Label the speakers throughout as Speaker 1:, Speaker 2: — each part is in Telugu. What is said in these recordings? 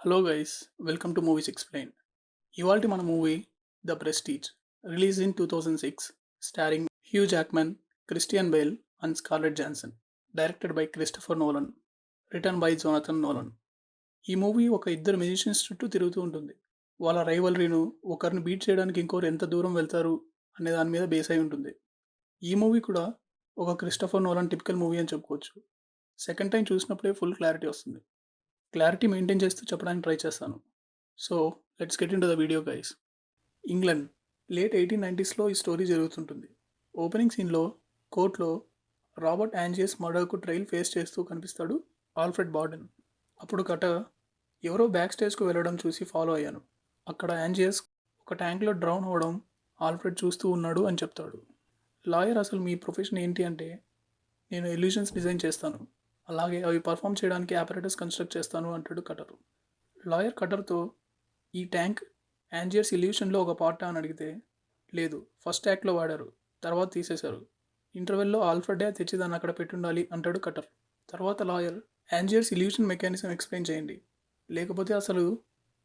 Speaker 1: Hello guys, welcome to movies explain. ఇవాల్టి మన movie the prestige, release in 2006, starring Hugh Jackman, Christian Bale and Scarlett Johansson, directed by Christopher Nolan, return by Jonathan Nolan. ఈ మూవీ ఒక ఇద్దరు మ్యూజిషియన్స్ చుట్టూ తిరుగుతూ ఉంటుంది. వాళ్ళ రైవలరీను, ఒకరిని బీట్ చేయడానికి ఇంకోరు ఎంత దూరం వెళ్తారు అనే దాని మీద బేస్ అయి ఉంటుంది. ఈ మూవీ కూడా ఒక క్రిస్టఫర్ నోలన్ టిపికల్ మూవీ అని చెప్పుకోవచ్చు. సెకండ్ టైం చూసినప్పుడే ఫుల్ క్లారిటీ వస్తుంది. క్లారిటీ మెయింటైన్ చేస్తూ చెప్పడానికి ట్రై చేస్తాను. So let's get into the video guys. England, late 1890స్లో ఈ స్టోరీ జరుగుతుంటుంది. ఓపెనింగ్ సీన్లో కోర్టులో రాబర్ట్ యాంజియస్ మర్డర్కు ట్రయల్ ఫేస్ చేస్తూ కనిపిస్తాడు ఆల్ఫ్రెడ్ బార్డెన్. అప్పుడు కట ఎవరో బ్యాక్ స్టేజ్కు వెళ్ళడం చూసి ఫాలో అయ్యాను. అక్కడ యాంజియస్ ఒక ట్యాంక్లో డ్రౌన్ అవ్వడం ఆల్ఫ్రెడ్ చూస్తూ ఉన్నాడు అని చెప్తాడు. లాయర్, అసలు మీ ప్రొఫెషన్ ఏంటి అంటే, నేను ఎల్యూషన్స్ డిజైన్ చేస్తాను, అలాగే అవి పర్ఫామ్ చేయడానికి ఆపరేటర్స్ కన్స్ట్రక్ట్ చేస్తాను అంటాడు కటర్. లాయర్ కటర్తో, ఈ ట్యాంక్ యాంజియర్స్ ఇల్యూషన్లో ఒక పార్ట్ అని అడిగితే, లేదు, ఫస్ట్ యాక్ట్లో వాడారు, తర్వాత తీసేశారు, ఇంటర్వెల్లో ఆల్ఫ్రెడే తెచ్చి దాన్ని అక్కడ పెట్టుండాలి అంటాడు కటర్. తర్వాత లాయర్, యాంజియర్స్ ఇల్యూషన్ మెకానిజం ఎక్స్ప్లెయిన్ చేయండి, లేకపోతే అసలు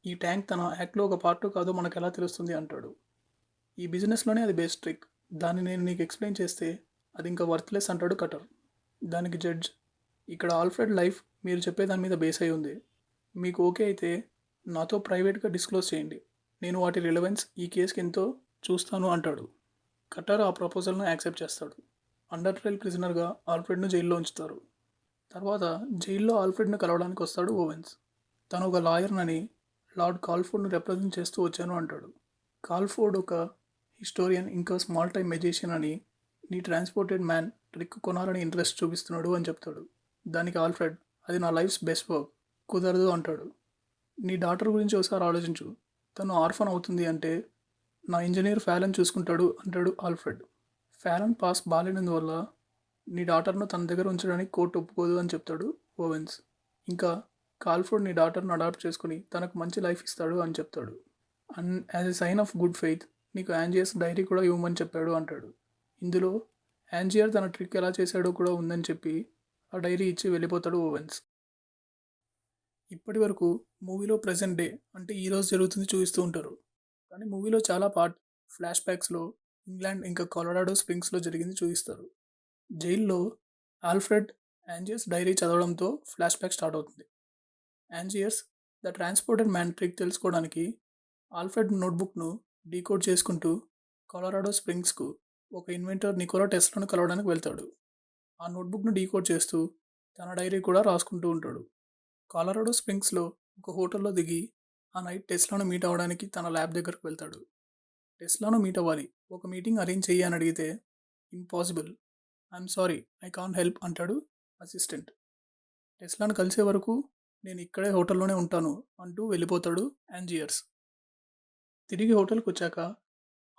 Speaker 1: ఈ ట్యాంక్ తన యాక్ట్లో ఒక పార్ట్ కాదో మనకు ఎలా తెలుస్తుంది అంటాడు. ఈ బిజినెస్లోనే అది బేస్ట్ ట్రిక్, దాన్ని నేను నీకు ఎక్స్ప్లెయిన్ చేస్తే అది ఇంకా వర్త్లెస్ అంటాడు కటర్. దానికి జడ్జ్, ఇక్కడ ఆల్ఫ్రెడ్ లైఫ్ మీరు చెప్పే దాని మీద బేస్ అయి ఉంది, మీకు ఓకే అయితే నాతో ప్రైవేట్గా డిస్క్లోజ్ చేయండి, నేను వాటి రిలవెన్స్ ఈ కేసుకి ఎంతో చూస్తాను అంటాడు. కటర్ ఆ ప్రపోజల్ను యాక్సెప్ట్ చేస్తాడు. అండర్ ట్రయల్ ప్రిజనర్గా ఆల్ఫ్రెడ్ను జైల్లో ఉంచుతారు. తర్వాత జైల్లో ఆల్ఫ్రెడ్ను కలవడానికి వస్తాడు ఓవెన్స్. తను ఒక లాయర్నని, లార్డ్ కాల్ఫోర్డ్ను రిప్రజెంట్ చేస్తూ వచ్చాను అంటాడు. కాల్ఫోర్డ్ ఒక హిస్టోరియన్, ఇంకా స్మాల్ టైమ్ మెజిషియన్ అని, నీ ట్రాన్స్పోర్టెడ్ మ్యాన్ ట్రిక్ కొనాలని ఇంట్రెస్ట్ చూపిస్తున్నాడు అని చెప్తాడు. దానికి ఆల్ఫ్రెడ్, అది నా లైఫ్స్ బెస్ట్ వర్క్, కుదరదు అంటాడు. నీ డాటర్ గురించి ఒకసారి ఆలోచించు, తను ఆర్ఫన్ అవుతుంది అంటే నా ఇంజనీర్ ఫ్యాలన్ చూసుకుంటాడు అంటాడు ఆల్ఫ్రెడ్. ఫ్యాలన్ పాస్ బాగాలేనందువల్ల నీ డాటర్ను తన దగ్గర ఉంచడానికి కోర్టు ఒప్పుకోదు అని చెప్తాడు ఓవెన్స్. ఇంకా కాల్ఫోర్డ్ నీ డాటర్ను అడాప్ట్ చేసుకుని తనకు మంచి లైఫ్ ఇస్తాడు అని చెప్తాడు. And as a sign of good faith నీకు యాంజియర్స్ డైరీ కూడా ఇవ్వమని చెప్పాడు అంటాడు. ఇందులో యాంజియర్ తన ట్రిక్ ఎలా చేశాడో కూడా ఉందని చెప్పి ఆ డైరీ ఇచ్చి వెళ్ళిపోతాడు ఓవెన్స్. ఇప్పటి వరకు మూవీలో ప్రజెంట్ డే అంటే ఈరోజు జరుగుతుంది చూపిస్తూ ఉంటారు, కానీ మూవీలో చాలా పార్ట్ ఫ్లాష్ బ్యాక్స్లో ఇంగ్లాండ్ ఇంకా కొలరాడో స్ప్రింగ్స్లో జరిగింది చూపిస్తారు. జైల్లో ఆల్ఫ్రెడ్ యాంజియర్స్ డైరీ చదవడంతో ఫ్లాష్ బ్యాక్ స్టార్ట్ అవుతుంది. Angier's the transported man trick తెలుసుకోవడానికి ఆల్ఫ్రెడ్ నోట్బుక్ను డీకోడ్ చేసుకుంటూ కొలరాడో స్ప్రింగ్స్కు ఒక ఇన్వెంటర్ నికోలా టెస్లాను కలవడానికి వెళ్తాడు. ఆ నోట్బుక్ను డీకోడ్ చేస్తూ తన డైరీ కూడా రాసుకుంటూ ఉంటాడు. కాలరాడో స్ప్రింగ్స్లో ఒక హోటల్లో దిగి ఆ నైట్ టెస్లాను మీట్ అవ్వడానికి తన ల్యాబ్ దగ్గరకు వెళ్తాడు. టెస్లాను మీట్ అవ్వాలి, ఒక మీటింగ్ అరేంజ్ చెయ్యి అని అడిగితే, impossible, I'm sorry, I can't help అంటాడు అసిస్టెంట్. టెస్లాను కలిసే వరకు నేను ఇక్కడే హోటల్లోనే ఉంటాను అంటూ వెళ్ళిపోతాడు యాంజియర్స్. తిరిగి హోటల్కి వచ్చాక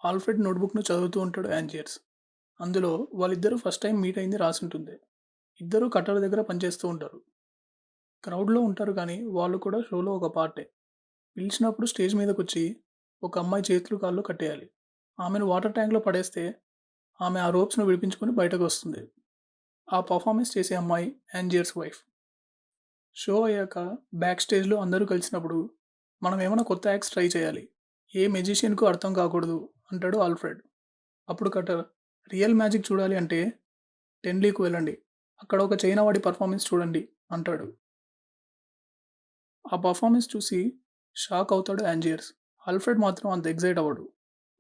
Speaker 1: ఆల్ఫ్రెడ్ నోట్బుక్ను చదువుతూ ఉంటాడు యాంజియర్స్. అందులో వాళ్ళిద్దరూ ఫస్ట్ టైం మీట్ అయింది రాసుంటుంది. ఇద్దరూ కట్టల దగ్గర పనిచేస్తూ ఉంటారు. క్రౌడ్లో ఉంటారు, కానీ వాళ్ళు కూడా షోలో ఒక పార్టే. పిలిచినప్పుడు స్టేజ్ మీదకి వచ్చి ఒక అమ్మాయి చేతులు కాళ్ళు కట్టేయాలి. ఆమెను వాటర్ ట్యాంక్లో పడేస్తే ఆమె ఆ రోప్స్ను విడిపించుకొని బయటకు వస్తుంది. ఆ పర్ఫార్మెన్స్ చేసే అమ్మాయి యాంజియర్స్ వైఫ్. షో అయ్యాక బ్యాక్ స్టేజ్లో అందరూ కలిసినప్పుడు, మనం ఏమైనా కొత్త యాక్ట్స్ ట్రై చేయాలి, ఏ మెజిషియన్కు అర్థం కాకూడదు అంటాడు ఆల్ఫ్రెడ్. అప్పుడు కటర్, రియల్ మ్యాజిక్ చూడాలి అంటే టెన్లీకు వెళ్ళండి, అక్కడ ఒక చైనా వాడి పర్ఫార్మెన్స్ చూడండి అంటాడు. ఆ పర్ఫార్మెన్స్ చూసి షాక్ అవుతాడు యాంజియర్స్. ఆల్ఫ్రెడ్ మాత్రం అంత ఎగ్జైట్ అవ్వడు.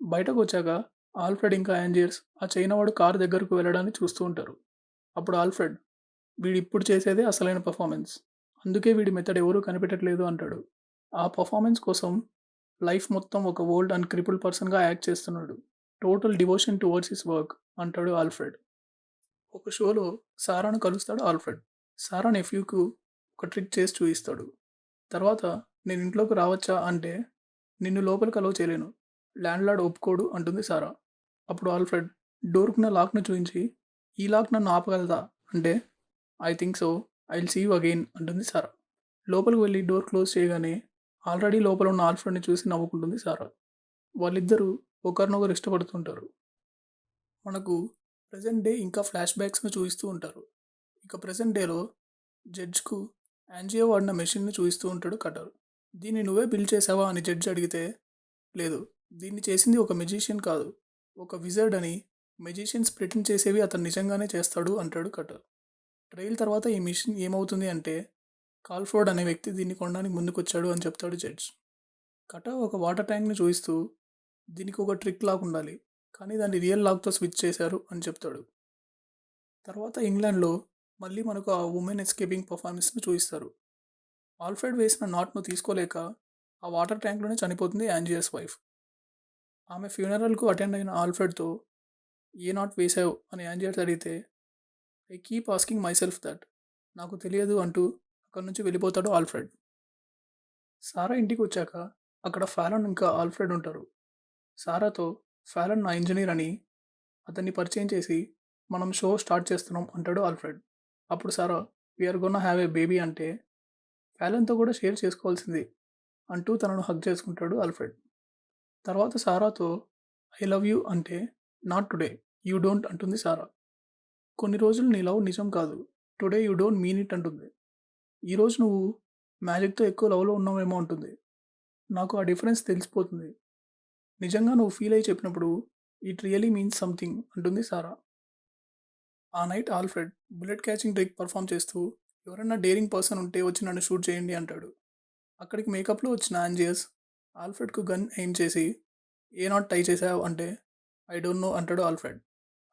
Speaker 1: బయటకు వచ్చాక ఆల్ఫ్రెడ్ ఇంకా యాంజియర్స్ ఆ చైనావాడు కారు దగ్గరకు వెళ్ళడాన్ని చూస్తూ ఉంటారు. అప్పుడు ఆల్ఫ్రెడ్, వీడు ఇప్పుడు చేసేదే అసలైన పర్ఫార్మెన్స్, అందుకే వీడి మెథడ్ ఎవరూ కనిపెట్టట్లేదు అంటాడు. ఆ పర్ఫార్మెన్స్ కోసం లైఫ్ మొత్తం ఒక ఓల్డ్ అండ్ క్రిపుల్ పర్సన్గా యాక్ట్ చేస్తున్నాడు, total devotion towards his work అంటాడు ఆల్ఫ్రెడ్. ఒక షోలో సారాను కలుస్తాడు ఆల్ఫ్రెడ్. సారా నెఫ్యూకు ఒక ట్రిక్ చేసి చూపిస్తాడు. తర్వాత, నేను ఇంట్లోకి రావచ్చా అంటే, నిన్ను లోపలికి అలౌ చేయలేను, ల్యాండ్ లార్డ్ ఒప్పుకోడు అంటుంది సారా. అప్పుడు ఆల్ఫ్రెడ్ డోర్కున్న లాక్ను చూపించి, ఈ లాక్ నన్ను ఆపగలదా అంటే, I think so, I will see you again అంటుంది సారా. లోపలికి వెళ్ళి డోర్ క్లోజ్ చేయగానే ఆల్రెడీ లోపల ఉన్న ఆల్ఫ్రెడ్ని చూసి నవ్వుకుంటుంది సారా. వాళ్ళిద్దరూ ఒకరినొకరు ఇష్టపడుతుంటారు. మనకు ప్రజెంట్ డే ఇంకా ఫ్లాష్ బ్యాక్స్ను చూపిస్తూ ఉంటారు. ఇక ప్రజెంట్ డేలో జడ్జ్కు యాంజియో వాడిన మెషిన్‌ని చూపిస్తూ ఉంటాడు కటర్. దీన్ని నువ్వే బిల్డ్ చేసావా అని జడ్జి అడిగితే, లేదు, దీన్ని చేసింది ఒక మెజీషియన్ కాదు, ఒక విజర్డ్ అని. మెజీషియన్స్ ప్రిటెండ్ చేసేవి అతను నిజంగానే చేస్తాడు అంటాడు కటర్. ట్రయల్ తర్వాత ఈ మిషన్ ఏమవుతుంది అంటే, కాల్ఫోర్డ్ అనే వ్యక్తి దీన్ని కొనడానికి ముందుకొచ్చాడు అని చెప్తాడు జడ్జ్. కటర్ ఒక వాటర్ ట్యాంక్ని చూపిస్తూ, దీనికి ఒక ట్రిక్ లాక్ ఉండాలి, కానీ దాన్ని రియల్ లాక్తో స్విచ్ చేశారు అని చెప్తాడు. తర్వాత ఇంగ్లాండ్లో మళ్ళీ మనకు ఆ ఉమెన్ ఎస్కేపింగ్ పర్ఫార్మెన్స్ను చూపిస్తారు. ఆల్ఫ్రెడ్ వేసిన నాట్ను తీసుకోలేక ఆ వాటర్ ట్యాంక్లోనే చనిపోతుంది యాంజియర్స్ వైఫ్. ఆమె ఫ్యూనరల్కు అటెండ్ అయిన ఆల్ఫ్రెడ్తో, ఏ నాట్ వేసావు అని యాంజియర్స్ అడిగితే, I keep asking my self that, నాకు తెలియదు అంటూ అక్కడి నుంచి వెళ్ళిపోతాడు ఆల్ఫ్రెడ్. సారా ఇంటికి వచ్చాక అక్కడ ఫాలన్ ఇంకా ఆల్ఫ్రెడ్ ఉంటారు. సారాతో, ఫాలన్ నా ఇంజనీర్ అని అతన్ని పరిచయం చేసి, మనం షో స్టార్ట్ చేస్తున్నాం అంటాడు ఆల్ఫ్రెడ్. అప్పుడు సారా, వీఆర్ గోన్నా హ్యావ్ ఏ బేబీ అంటే, ఫాలన్తో కూడా షేర్ చేసుకోవాల్సింది అంటూ తనను హగ్ చేసుకుంటాడు ఆల్ఫ్రెడ్. తర్వాత సారాతో, ఐ లవ్ యూ అంటే, నాట్ టుడే, యూ డోంట్ అంటుంది సారా. కొన్ని రోజులు నీ లవ్ నిజం కాదు, today you don't mean it అంటుంది. ఈరోజు నువ్వు మ్యాజిక్తో ఎక్కువ లవ్లో ఉన్నావేమో అంటుంది. నాకు ఆ డిఫరెన్స్ తెలిసిపోతుంది, నిజంగా నువ్వు ఫీల్ అయ్యి చెప్పినప్పుడు ఇట్ రియలీ మీన్స్ సంథింగ్ అంటుంది సారా. ఆ night Alfred bullet catching trick perform చేస్తూ, ఎవరైనా డేరింగ్ పర్సన్ ఉంటే వచ్చి నన్ను షూట్ చేయండి అంటాడు. అక్కడికి మేకప్లో వచ్చిన యాంజియస్ ఆల్ఫ్రెడ్కు గన్ ఎయిమ్ చేసి, ఏ నాట్ టై చేసావు అంటే, ఐ డోంట్ నో అంటాడు ఆల్ఫ్రెడ్.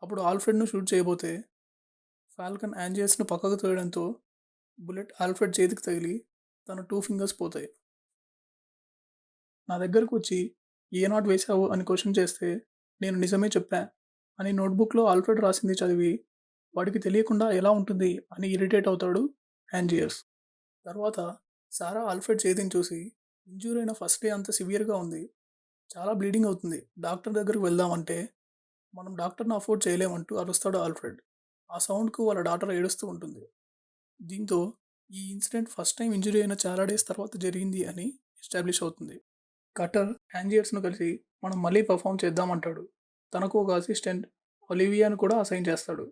Speaker 1: అప్పుడు ఆల్ఫ్రెడ్ను షూట్ చేయబోతే ఫాల్కన్ యాంజియస్ను పక్కకు తోయడంతో బుల్లెట్ ఆల్ఫ్రెడ్ చేతికి తగిలి తన 2 ఫింగర్స్ పోతాయి. నా దగ్గరకు వచ్చి ఏ నాట్ వేశావు అని క్వశ్చన్ చేస్తే, నేను నిజమే చెప్పా అని నోట్బుక్లో ఆల్ఫ్రెడ్ రాసింది చదివి, వాడికి తెలియకుండా ఎలా ఉంటుంది అని ఇరిటేట్ అవుతాడు యాంజియస్. తర్వాత సారా ఆల్ఫ్రెడ్ చేతిని చూసి, ఇంజ్యూర్ అయిన ఫస్ట్ డే అంత సివియర్గా ఉంది, చాలా బ్లీడింగ్ అవుతుంది, డాక్టర్ దగ్గరకు వెళ్దామంటే, మనం డాక్టర్ని అఫోర్డ్ చేయలేమంటూ అరుస్తాడు ఆల్ఫ్రెడ్. ఆ సౌండ్కు వాళ్ళ డాటర్ ఏడుస్తూ ఉంటుంది. దీంతో ఈ ఇన్సిడెంట్ ఫస్ట్ టైం ఇంజురీ అయిన చాలా డేస్ తర్వాత జరిగింది అని ఎస్టాబ్లిష్ అవుతుంది. కటర్ యాంజియర్స్ను కలిసి మనం మళ్ళీ పర్ఫామ్ చేద్దామంటాడు. తనకు ఒక అసిస్టెంట్ ఒలివియాను కూడా అసైన్ చేస్తాడు.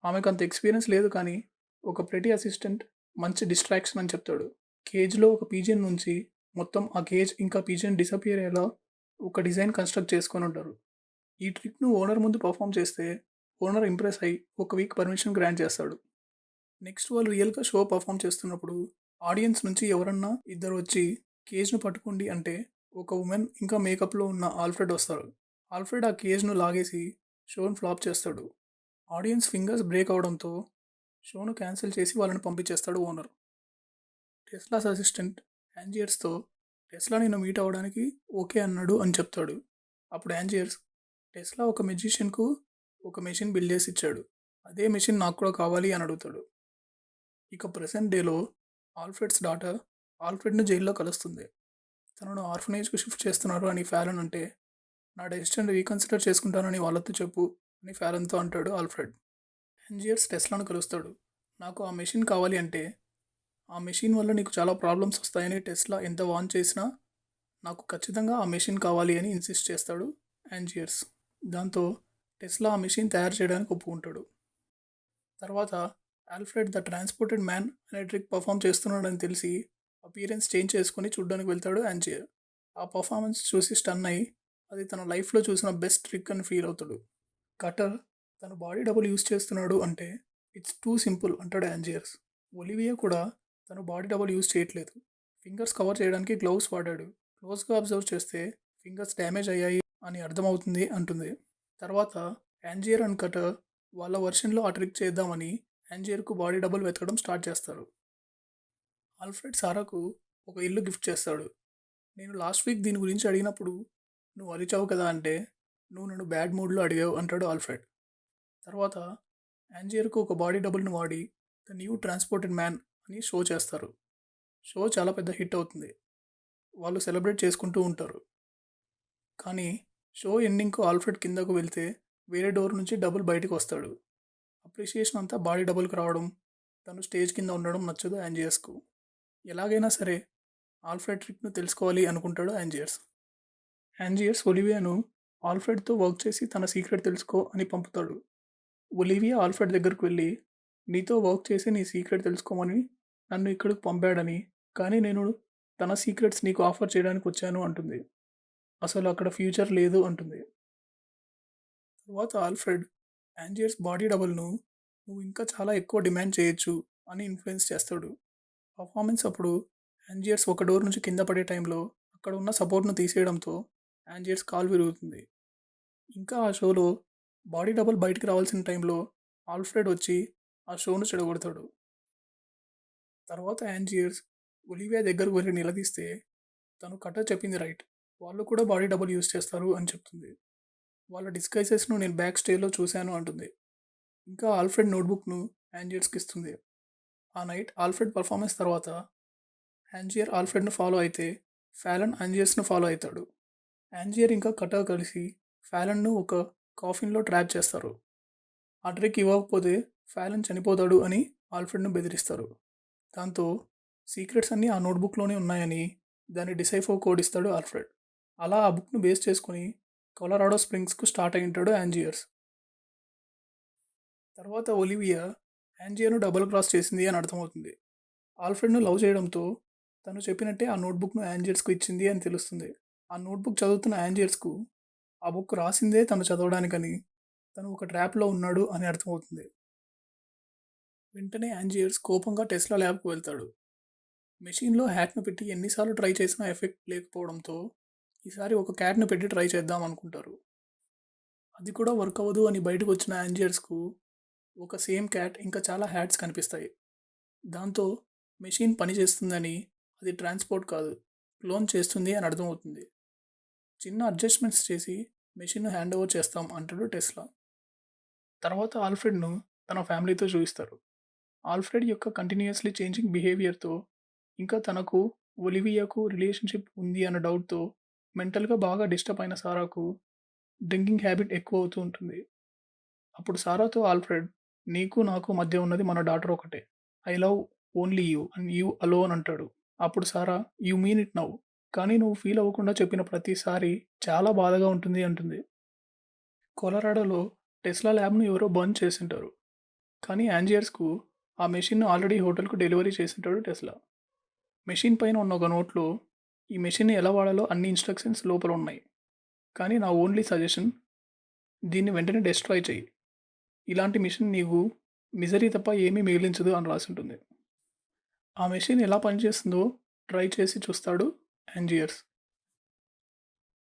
Speaker 1: ఆమెకు అంత ఎక్స్పీరియన్స్ లేదు, కానీ ఒక ప్రెటీ అసిస్టెంట్ మంచి డిస్ట్రాక్షన్ అని చెప్తాడు. కేజ్లో ఒక పీజియన్ నుంచి మొత్తం ఆ కేజ్ ఇంకా పీజియన్ డిసపియర్ అయ్యేలా ఒక డిజైన్ కన్స్ట్రక్ట్ చేసుకొని ఉంటారు. ఈ ట్రిక్ను ఓనర్ ముందు పర్ఫామ్ చేస్తే ఓనర్ ఇంప్రెస్ అయ్యి ఒక వీక్ పర్మిషన్ గ్రాంట్ చేస్తాడు. నెక్స్ట్ వాళ్ళు రియల్గా షో పర్ఫామ్ చేస్తున్నప్పుడు ఆడియన్స్ నుంచి ఎవరన్నా ఇద్దరు వచ్చి కేజ్ను పట్టుకోండి అంటే, ఒక ఉమెన్ ఇంకా మేకప్లో ఉన్న ఆల్ఫ్రెడ్ వస్తారు. ఆల్ఫ్రెడ్ ఆ కేజ్ను లాగేసి షోను ఫ్లాప్ చేస్తాడు. ఆడియన్స్ ఫింగర్స్ బ్రేక్ అవడంతో షోను క్యాన్సిల్ చేసి వాళ్ళని పంపించేస్తాడు ఓనర్. టెస్లాస్ అసిస్టెంట్ యాంజియర్స్తో, టెస్లా నిన్ను మీట్ అవ్వడానికి ఓకే అన్నాడు అని చెప్తాడు. అప్పుడు యాంజియర్స్, టెస్లా ఒక మెజిషియన్కు ఒక మెషిన్ బిల్డ్ చేసి ఇచ్చాడు, అదే మెషిన్ నాకు కూడా కావాలి అని అడుగుతాడు. ఇక ప్రెసెంట్ డేలో ఆల్ఫ్రెడ్స్ డాటర్ ఆల్ఫ్రెడ్ను జైల్లో కలుస్తుంది. తనను ఆర్ఫనేజ్కు షిఫ్ట్ చేస్తున్నారు అని ఫాలన్ అంటే, నా డెసిషన్ రీకన్సిడర్ చేసుకుంటానని వాళ్ళతో చెప్పు అని ఫాలన్తో అంటాడు ఆల్ఫ్రెడ్. యాంజియర్స్ టెస్లాను కలుస్తాడు. నాకు ఆ మెషిన్ కావాలి అంటే, ఆ మెషిన్ వల్ల నీకు చాలా ప్రాబ్లమ్స్ వస్తాయని టెస్లా ఎంత వార్న్ చేసినా, నాకు ఖచ్చితంగా ఆ మెషిన్ కావాలి అని ఇన్సిస్ట్ చేస్తాడు యాంజియర్స్. దాంతో టెస్లా ఆ మెషిన్ తయారు చేయడానికి ఒప్పుకుంటాడు. తర్వాత ఆల్ఫ్రెడ్ ద ట్రాన్స్పోర్టెడ్ మ్యాన్ అనే ట్రిక్ పర్ఫామ్ చేస్తున్నాడని తెలిసి అపియరెన్స్ చేంజ్ చేసుకొని చూడడానికి వెళ్తాడు యాంజియర్. ఆ పర్ఫార్మెన్స్ చూసి స్టన్ అయ్యి, అది తన లైఫ్లో చూసిన బెస్ట్ ట్రిక్ అని ఫీల్ అవుతాడు. కటర్ తన బాడీ డబుల్ యూస్ చేస్తున్నాడు అంటే, ఇట్స్ టూ సింపుల్ అంటాడు యాంజియర్స్. ఒలివియా కూడా తను బాడీ డబుల్ యూస్ చేయట్లేదు, ఫింగర్స్ కవర్ చేయడానికి గ్లౌస్ వాడాడు, క్లోజ్గా అబ్జర్వ్ చేస్తే ఫింగర్స్ డ్యామేజ్ అయ్యాయి అని అర్థమవుతుంది అంటుంది. తర్వాత యాంజియర్ అండ్ కటర్ వాళ్ళ వర్షన్లో ఆ ట్రిక్ చేద్దామని యాంజియర్కు బాడీ డబుల్ వెతకడం స్టార్ట్ చేస్తారు. ఆల్ఫ్రెడ్ సారాకు ఒక ఇల్లు గిఫ్ట్ చేస్తాడు. నేను లాస్ట్ వీక్ దీని గురించి అడిగినప్పుడు నువ్వు అరిచావు కదా అంటే, నువ్వు నన్ను బ్యాడ్ మూడ్లో అడిగావు అంటాడు ఆల్ఫ్రెడ్. తర్వాత యాంజియర్కు ఒక బాడీ డబుల్ను వాడి ద న్యూ ట్రాన్స్పోర్టెడ్ మ్యాన్ అని షో చేస్తారు. షో చాలా పెద్ద హిట్ అవుతుంది. వాళ్ళు సెలబ్రేట్ చేసుకుంటూ ఉంటారు. కానీ షో ఎండింగ్కు ఆల్ఫ్రెడ్ కిందకు వెళ్తే వేరే డోర్ నుంచి డబుల్ బయటకు వస్తాడు. అప్రిషియేషన్ అంతా బాడీ డబుల్కి రావడం, తను స్టేజ్ కింద ఉండడం నచ్చదు యాంజియర్స్కు. ఎలాగైనా సరే ఆల్ఫ్రెడ్ ట్రిక్ను తెలుసుకోవాలి అనుకుంటాడు యాంజియర్స్. యాంజియర్స్ ఒలివియాను ఆల్ఫ్రెడ్తో వర్క్ చేసి తన సీక్రెట్ తెలుసుకో అని పంపుతాడు. ఒలివియా ఆల్ఫ్రెడ్ దగ్గరకు వెళ్ళి, నీతో వర్క్ చేసి నీ సీక్రెట్ తెలుసుకోమని నన్ను ఇక్కడికి పంపాడని, కానీ నేను తన సీక్రెట్స్ నీకు ఆఫర్ చేయడానికి వచ్చాను అంటుంది. అసలు అక్కడ ఫ్యూచర్ లేదు అంటుంది. తర్వాత ఆల్ఫ్రెడ్ యాంజియర్స్ బాడీ డబుల్ను నువ్వు ఇంకా చాలా ఎక్కువ డిమాండ్ చేయొచ్చు అని ఇన్ఫ్లుయెన్స్ చేస్తాడు. పర్ఫార్మెన్స్ అప్పుడు యాంజియర్స్ ఒక డోర్ నుంచి కింద పడే టైంలో అక్కడ ఉన్న సపోర్ట్ను తీసేయడంతో యాంజియర్స్ కాలు విరుగుతుంది. ఇంకా ఆ షోలో బాడీ డబుల్ బయటికి రావాల్సిన టైంలో ఆల్ఫ్రెడ్ వచ్చి ఆ షోను చెడగొడతాడు. తర్వాత యాంజియర్స్ ఒలివియా దగ్గరకు వెళ్ళి నిలదీస్తే తను కటర్ చెప్పింది రైట్, వాళ్ళు కూడా బాడీ డబుల్ యూస్ చేస్తారు అని చెప్తుంది. వాళ్ళ డిస్గైజెస్ను నేను బ్యాక్ స్టేజ్లో చూశాను అంటుంది. ఇంకా ఆల్ఫ్రెడ్ నోట్బుక్ను యాంజియర్స్కి ఇస్తుంది. ఆ నైట్ ఆల్ఫ్రెడ్ పర్ఫార్మెన్స్ తర్వాత యాంజియర్ ఆల్ఫ్రెడ్ను ఫాలో అయితే ఫ్యాలన్ యాంజియర్స్ను ఫాలో అవుతాడు. యాంజియర్ ఇంకా కటర్ కలిసి ఫ్యాలన్ను ఒక కాఫిన్లో ట్రాప్ చేస్తారు. ఆ ట్రిక్ ఇవ్వకపోతే ఫ్యాలన్ చనిపోతాడు అని ఆల్ఫ్రెడ్ను బెదిరిస్తారు. దాంతో సీక్రెట్స్ అన్నీ ఆ నోట్బుక్లోనే ఉన్నాయని దాన్ని డిసైఫర్ కోడ్ ఇస్తాడు ఆల్ఫ్రెడ్. అలా ఆ బుక్ను బేస్ చేసుకుని కొలరాడో స్ప్రింగ్స్కు స్టార్ట్ అయి ఉంటాడు యాంజియర్స్. తర్వాత ఒలివియా యాంజియర్ను డబుల్ క్రాస్ చేసింది అని అర్థమవుతుంది. ఆల్ఫ్రెడ్ను లవ్ చేయడంతో తను చెప్పినట్టే ఆ నోట్బుక్ను యాంజియర్స్కు ఇచ్చింది అని తెలుస్తుంది. ఆ నోట్బుక్ చదువుతున్న యాంజియర్స్కు ఆ బుక్ రాసిందే తను చదవడానికని, తను ఒక ట్రాప్లో ఉన్నాడు అని అర్థమవుతుంది. వెంటనే యాంజియర్స్ కోపంగా టెస్లా ల్యాబ్కు వెళ్తాడు. మెషిన్లో హ్యాక్ను పెట్టి ఎన్నిసార్లు ట్రై చేసినా ఎఫెక్ట్ లేకపోవడంతో ఈసారి ఒక క్యాట్ను పెట్టి ట్రై చేద్దాం అనుకుంటారు. అది కూడా వర్క్ అవ్వదు అని బయటకు వచ్చిన యాంజియర్స్కు ఒక సేమ్ క్యాట్ ఇంకా చాలా హ్యాట్స్ కనిపిస్తాయి. దాంతో మెషిన్ పనిచేస్తుందని, అది ట్రాన్స్పోర్ట్ కాదు క్లోన్ చేస్తుంది అని అర్థమవుతుంది. చిన్న అడ్జస్ట్మెంట్స్ చేసి మెషిన్ను హ్యాండ్ ఓవర్ చేస్తాం అంటాడు టెస్లా. తర్వాత ఆల్ఫ్రెడ్ను తన ఫ్యామిలీతో చూపిస్తారు. ఆల్ఫ్రెడ్ యొక్క కంటిన్యూస్లీ చేంజింగ్ బిహేవియర్తో ఇంకా తనకు ఒలివియాకు రిలేషన్షిప్ ఉంది అన్న డౌట్తో మెంటల్గా బాగా డిస్టర్బ్ అయిన సారాకు డ్రింకింగ్ హ్యాబిట్ ఎక్కువ అవుతూ ఉంటుంది. అప్పుడు సారాతో ఆల్ఫ్రెడ్ నీకు నాకు మధ్య ఉన్నది మన డాటర్ ఒకటే, I love only you and you alone అంటాడు. అప్పుడు సారా యూ మీన్ ఇట్ నౌ, కానీ నువ్వు ఫీల్ అవ్వకుండా చెప్పిన ప్రతిసారి చాలా బాధగా ఉంటుంది అంటుంది. కొలరాడోలో టెస్లా ల్యాబ్ను ఎవరో బర్న్ చేసింటారు, కానీ యాంజియర్స్కు ఆ మెషిన్ను ఆల్రెడీ హోటల్కు డెలివరీ చేసింటాడు టెస్లా. మెషిన్ పైన ఉన్న ఒక నోట్లో ఈ మెషిన్ని ఎలా వాడాలో అన్ని ఇన్స్ట్రక్షన్స్ లోపల ఉన్నాయి, కానీ నా ఓన్లీ సజెషన్ దీన్ని వెంటనే డెస్ట్రాయ్ చేయి, ఇలాంటి మిషన్ నీకు మిజరీ తప్ప ఏమీ మిగిలించదు అని రాసి ఉంటుంది. ఆ మెషిన్ ఎలా పనిచేస్తుందో ట్రై చేసి చూస్తాడు యాంజియర్స్.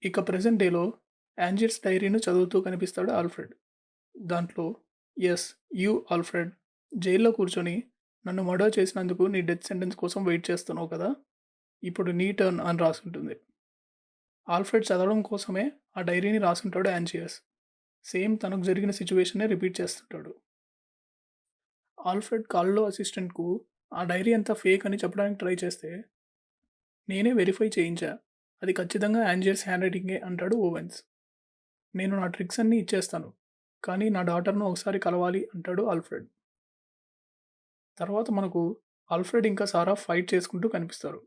Speaker 1: ఇక ప్రెజెంట్ డేలో యాంజియర్స్ డైరీను చదువుతూ కనిపిస్తాడు ఆల్ఫ్రెడ్. దాంట్లో ఎస్ యూ ఆల్ఫ్రెడ్ జైల్లో కూర్చొని నన్ను మర్డర్ చేసినందుకు నీ డెత్ సెంటెన్స్ కోసం వెయిట్ చేస్తున్నావు కదా, ఇప్పుడు నీ టర్న్ అని రాసుంటుంది. ఆల్ఫ్రెడ్ చదవడం కోసమే ఆ డైరీని రాసుంటాడు యాంజియర్స్. సేమ్ తనకు జరిగిన సిచ్యువేషన్నే రిపీట్ చేస్తుంటాడు. ఆల్ఫ్రెడ్ కాల్లో అసిస్టెంట్కు ఆ డైరీ అంతా ఫేక్ అని చెప్పడానికి ట్రై చేస్తే నేనే వెరిఫై చేయించా, అది ఖచ్చితంగా యాంజియర్స్ హ్యాండ్ రైటింగే అంటాడు ఓవెన్స్. నేను నా ట్రిక్స్ అన్నీ ఇచ్చేస్తాను, కానీ నా డాటర్ను ఒకసారి కలవాలి అంటాడు ఆల్ఫ్రెడ్. తర్వాత మనకు ఆల్ఫ్రెడ్ ఇంకా సారా ఫైట్ చేసుకుంటూ కనిపిస్తారు.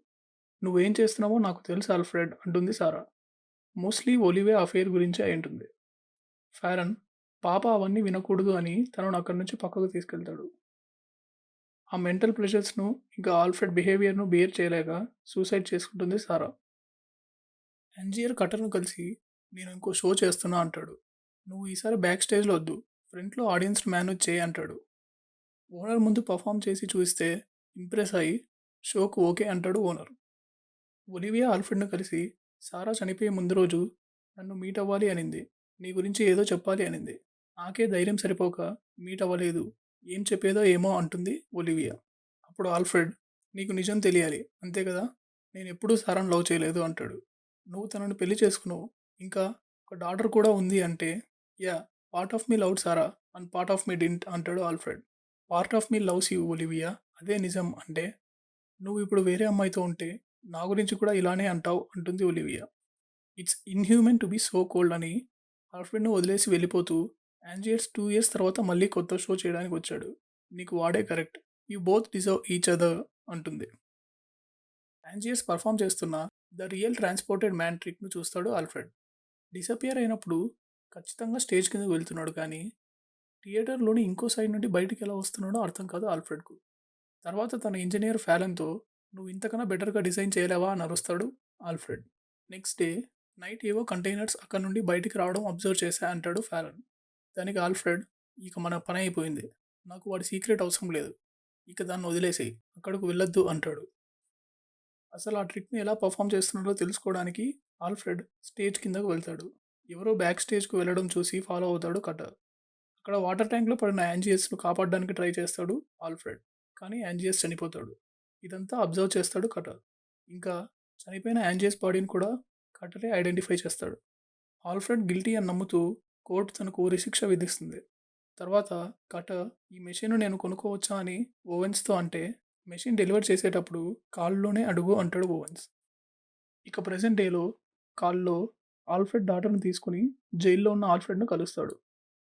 Speaker 1: నువ్వేం చేస్తున్నావో నాకు తెలుసు ఆల్ఫ్రెడ్ అంటుంది సారా. మోస్ట్లీ ఒలివే అఫేర్ గురించి అయి ఉంటుంది. ఫారన్ పాప అవన్నీ వినకూడదు అని తనను అక్కడి నుంచి పక్కకు తీసుకెళ్తాడు. ఆ మెంటల్ ప్రెషర్స్ను ఇంకా ఆల్ఫ్రెడ్ బిహేవియర్ను బేర్ చేయలేక సూసైడ్ చేసుకుంటుంది సారా. యాంజియర్ కటర్ను కలిసి నేను ఇంకో షో చేస్తున్నా అంటాడు. నువ్వు ఈసారి బ్యాక్ స్టేజ్లో వద్దు, ఫ్రంట్లో ఆడియన్స్ను మేనేజ్ చేయి అంటాడు. ఓనర్ ముందు పర్ఫామ్ చేసి చూస్తే ఇంప్రెస్ అయ్యి షోకు ఓకే అంటాడు ఓనర్. ఒలివియా ఆల్ఫ్రెడ్ను కలిసి సారా చనిపోయే ముందు రోజు నన్ను మీట్ అవ్వాలి అనింది, నీ గురించి ఏదో చెప్పాలి అనింది, నాకే ధైర్యం సరిపోక మీట్ అవ్వలేదు, ఏం చెప్పేదో ఏమో అంటుంది ఒలివియా. అప్పుడు ఆల్ఫ్రెడ్ నీకు నిజం తెలియాలి అంతే కదా, నేను ఎప్పుడూ సారాను లవ్ చేయలేదు అంటాడు. నువ్వు తనను పెళ్లి చేసుకున్నావు, ఇంకా ఒక డాటర్ కూడా ఉంది అంటే yeah part of me love Sarah and part of me didn't అంటాడు Alfred. Part of me loves you Olivia, అదే నిజం అంటే నువ్వు ఇప్పుడు వేరే అమ్మాయితో ఉంటే నా గురించి కూడా ఇలానే అంటావు అంటుంది Olivia. It's inhuman to be so cold అని ఆల్ఫ్రెడ్ను వదిలేసి వెళ్ళిపోతూ యాంజియర్స్ 2 years తర్వాత మళ్ళీ కొత్త షో చేయడానికి వచ్చాడు, నీకు వాడే correct, you both deserve each other అంటుంది. యాంజియర్స్ పర్ఫామ్ చేస్తున్న ద రియల్ ట్రాన్స్పోర్టెడ్ మ్యాన్ ట్రిక్ను చూస్తాడు ఆల్ఫ్రెడ్. డిసపియర్ అయినప్పుడు ఖచ్చితంగా స్టేజ్ కిందకు వెళ్తున్నాడు, కానీ థియేటర్లోని ఇంకో సైడ్ నుండి బయటికి ఎలా వస్తున్నాడో అర్థం కాదు ఆల్ఫ్రెడ్కు. తర్వాత తన ఇంజనీర్ ఫ్యాలన్తో నువ్వు ఇంతకన్నా బెటర్గా డిజైన్ చేయలేవా అని అరుస్తాడు ఆల్ఫ్రెడ్. నెక్స్ట్ డే నైట్ ఏవో కంటైనర్స్ అక్కడ నుండి బయటికి రావడం అబ్జర్వ్ చేశా అంటాడు ఫారన్. దానికి ఆల్ఫ్రెడ్, ఇక మన పని అయిపోయింది, నాకు వాడి సీక్రెట్ అవసరం లేదు, ఇక దాన్ని వదిలేసేయి, అక్కడికి వెళ్ళొద్దు అంటాడు. అసలు ఆ ట్రిక్ని ఎలా పర్ఫామ్ చేస్తున్నాడో తెలుసుకోవడానికి ఆల్ఫ్రెడ్ స్టేజ్ కిందకు వెళ్తాడు. ఎవరో బ్యాక్ స్టేజ్కు వెళ్ళడం చూసి ఫాలో అవుతాడు కటర్. అక్కడ వాటర్ ట్యాంక్లో పడిన యాంజియస్ను కాపాడడానికి ట్రై చేస్తాడు ఆల్ఫ్రెడ్, కానీ యాంజియస్ చనిపోతాడు. ఇదంతా అబ్జర్వ్ చేస్తాడు కటర్. ఇంకా చనిపోయిన యాంజియస్ బాడీని కూడా కటరే ఐడెంటిఫై చేస్తాడు. ఆల్ఫ్రెడ్ గిల్టీ అని నమ్ముతూ కోర్టు తనకు ఉరిశిక్ష విధిస్తుంది. తర్వాత కటర్ ఈ మెషిన్ నేను కొనుక్కోవచ్చా అని ఓవెన్స్తో అంటే, మెషిన్ డెలివర్ చేసేటప్పుడు కాల్లోనే అడుగు అంటాడు ఓవెన్స్. ఇక ప్రెసెంట్ డేలో కాల్లో ఆల్ఫ్రెడ్ డాటర్ను తీసుకుని జైల్లో ఉన్న ఆల్ఫ్రెడ్ను కలుస్తాడు.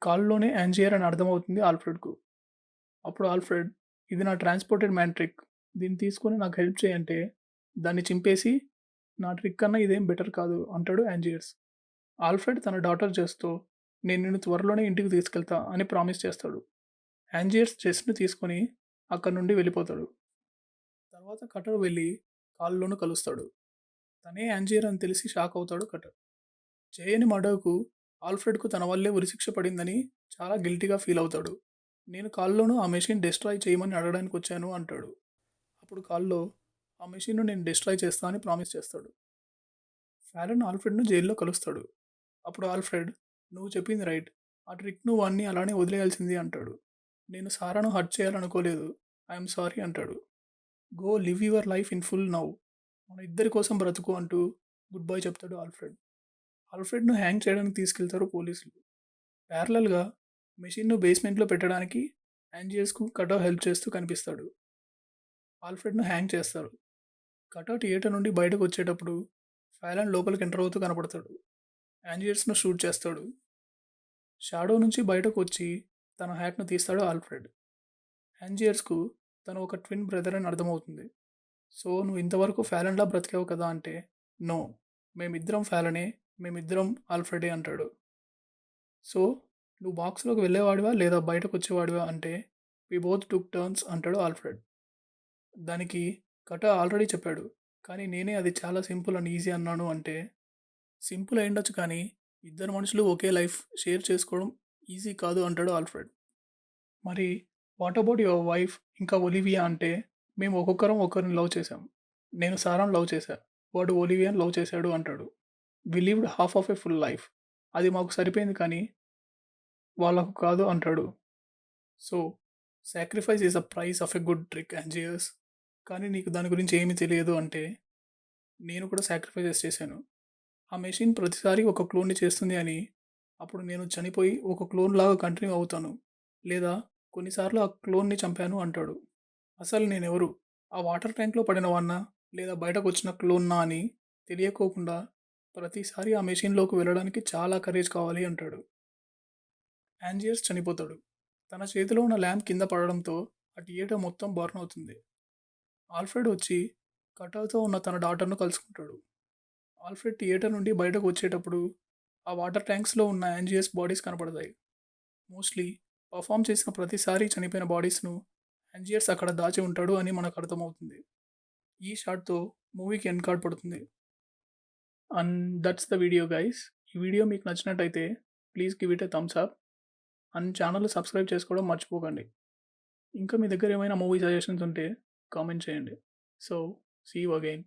Speaker 1: కాల్లోనే యాంజియర్ అని అర్థమవుతుంది ఆల్ఫ్రెడ్కు. అప్పుడు ఆల్ఫ్రెడ్, ఇది నా ట్రాన్స్పోర్టెడ్ మ్యాన్ ట్రిక్, దీన్ని తీసుకొని నాకు హెల్ప్ చేయంటే దాన్ని చింపేసి, నా ట్రిక్ కన్నా ఇదేం బెటర్ కాదు అంటాడు యాంజియర్స్. ఆల్ఫ్రెడ్ తన డాటర్ చేస్తూ, నేను నిన్ను త్వరలోనే ఇంటికి తీసుకెళ్తా అని ప్రామిస్ చేస్తాడు. యాంజియర్స్ చెస్ట్ని తీసుకొని అక్కడి నుండి వెళ్ళిపోతాడు. తర్వాత కటర్ వెళ్ళి కాల్లోనూ కలుస్తాడు. తనే యాంజియర్ అని తెలిసి షాక్ అవుతాడు కటర్. చేయని మర్డర్కు ఆల్ఫ్రెడ్కు తన వల్లే ఉరిశిక్ష పడిందని చాలా గిల్టీగా ఫీల్ అవుతాడు. నేను కాల్లోనూ ఆ మెషిన్ డిస్ట్రాయ్ చేయమని అడగడానికి వచ్చాను అంటాడు. అప్పుడు కాల్లో, ఆ మెషిన్ను నేను డిస్ట్రాయ్ చేస్తా అని ప్రామిస్ చేస్తాడు. ఫారెన్ ఆల్ఫ్రెడ్ను జైల్లో కలుస్తాడు. అప్పుడు ఆల్ఫ్రెడ్, నువ్వు చెప్పింది రైట్, ఆ ట్రిక్ నువ్వు అన్నీ అలానే వదిలేయాల్సింది అంటాడు. నేను సారాను హర్ట్ చేయాలనుకోలేదు, ఐఎమ్ సారీ అంటాడు. Go live your life in full now, మన ఇద్దరి కోసం బ్రతుకు అంటూ గుడ్ బై చెప్తాడు ఆల్ఫ్రెడ్. ఆల్ఫ్రెడ్ను హ్యాంగ్ చేయడానికి తీసుకెళ్తారు పోలీసులు. ప్యారలల్గా మెషిన్ను బేస్మెంట్లో పెట్టడానికి యాంజియర్స్కు కటర్ హెల్ప్ చేస్తూ కనిపిస్తాడు. ఆల్ఫ్రెడ్ను హ్యాంగ్ చేస్తారు. కటర్ థియేటర్ నుండి బయటకు వచ్చేటప్పుడు ఫాలన్ లోపలికి ఎంటర్ అవుతూ కనపడతాడు. యాంజియర్స్ను షూట్ చేస్తాడు. షాడో నుంచి బయటకు వచ్చి తన హ్యాట్ను తీస్తాడు ఆల్ఫ్రెడ్. యాంజియర్స్కు తను ఒక ట్విన్ బ్రదర్ అని అర్థమవుతుంది. సో నువ్వు ఇంతవరకు ఫాలన్లా బ్రతికావు కదా అంటే, నో, మేమిద్దరం ఫాలనే, మేమిద్దరం ఆల్ఫ్రెడే అంటాడు. సో నువ్వు బాక్స్లోకి వెళ్ళేవాడివా లేదా బయటకు వచ్చేవాడివా అంటే, వి బోత్ టుక్ టర్న్స్ అంటాడు ఆల్ఫ్రెడ్. దానికి కట ఆల్రెడీ చెప్పాడు, కానీ నేనే అది చాలా సింపుల్ అండ్ ఈజీ అన్నాను అంటే, సింపుల్ అయిండొచ్చు కానీ ఇద్దరు మనుషులు ఒకే లైఫ్ షేర్ చేసుకోవడం ఈజీ కాదు అంటాడు ఆల్ఫ్రెడ్. మరి వాట్ అబౌట్ యువర్ వైఫ్ ఇంకా ఒలివియా అంటే, మేము ఒక్కొక్కరం ఒకరిని లవ్ చేశాం, నేను సారాను లవ్ చేశా, వాడు ఒలివియాని లవ్ చేశాడు అంటాడు. We lived half of a full life, అది మాకు సరిపోయింది కానీ వాళ్ళకు కాదు అంటాడు. So sacrifice is a price of a good trick Angiers, కానీ నీకు దాని గురించి ఏమీ తెలియదు అంటే, నేను కూడా సాక్రిఫైజెస్ చేశాను. ఆ మెషిన్ ప్రతిసారి ఒక క్లోన్ని చేస్తుంది అని, అప్పుడు నేను చనిపోయి ఒక క్లోన్ లాగా కంటిన్యూ అవుతాను, లేదా కొన్నిసార్లు ఆ క్లోన్ని చంపాను అంటాడు. అసలు నేనెవరు, ఆ వాటర్ ట్యాంక్లో పడిన వాన్నా లేదా బయటకు వచ్చిన క్లోన్నా అని తెలియకోకుండా ప్రతిసారి ఆ మెషిన్లోకి వెళ్ళడానికి చాలా కరేజ్ కావాలి అంటాడు. యాంజియర్స్ చనిపోతాడు. తన చేతిలో ఉన్న ల్యాంప్ కింద పడడంతో ఆ థియేటర్ మొత్తం బర్న్ అవుతుంది. ఆల్ఫ్రెడ్ వచ్చి కటర్తో ఉన్న తన డాటర్ను కలుసుకుంటాడు. ఆల్ఫ్రెడ్ థియేటర్ నుండి బయటకు వచ్చేటప్పుడు ఆ వాటర్ ట్యాంక్స్లో ఉన్న యాంజియస్ బాడీస్ కనపడతాయి. మోస్ట్లీ పర్ఫామ్ చేసిన ప్రతిసారి చనిపోయిన బాడీస్ను యాంజియర్స్ అక్కడ దాచి ఉంటాడు అని మనకు అర్థమవుతుంది. ఈ షాట్తో మూవీకి ఎండ్ కార్డ్ పడుతుంది. And that's the video guys. ఈ వీడియో మీకు నచ్చినట్టయితే please give it a thumbs up and channel subscribe చేసుకోవడం మర్చిపోకండి. ఇంకా మీ దగ్గర ఏమైనా మూవీ సజెషన్స్ ఉంటే కామెంట్ చేయండి. So see you again.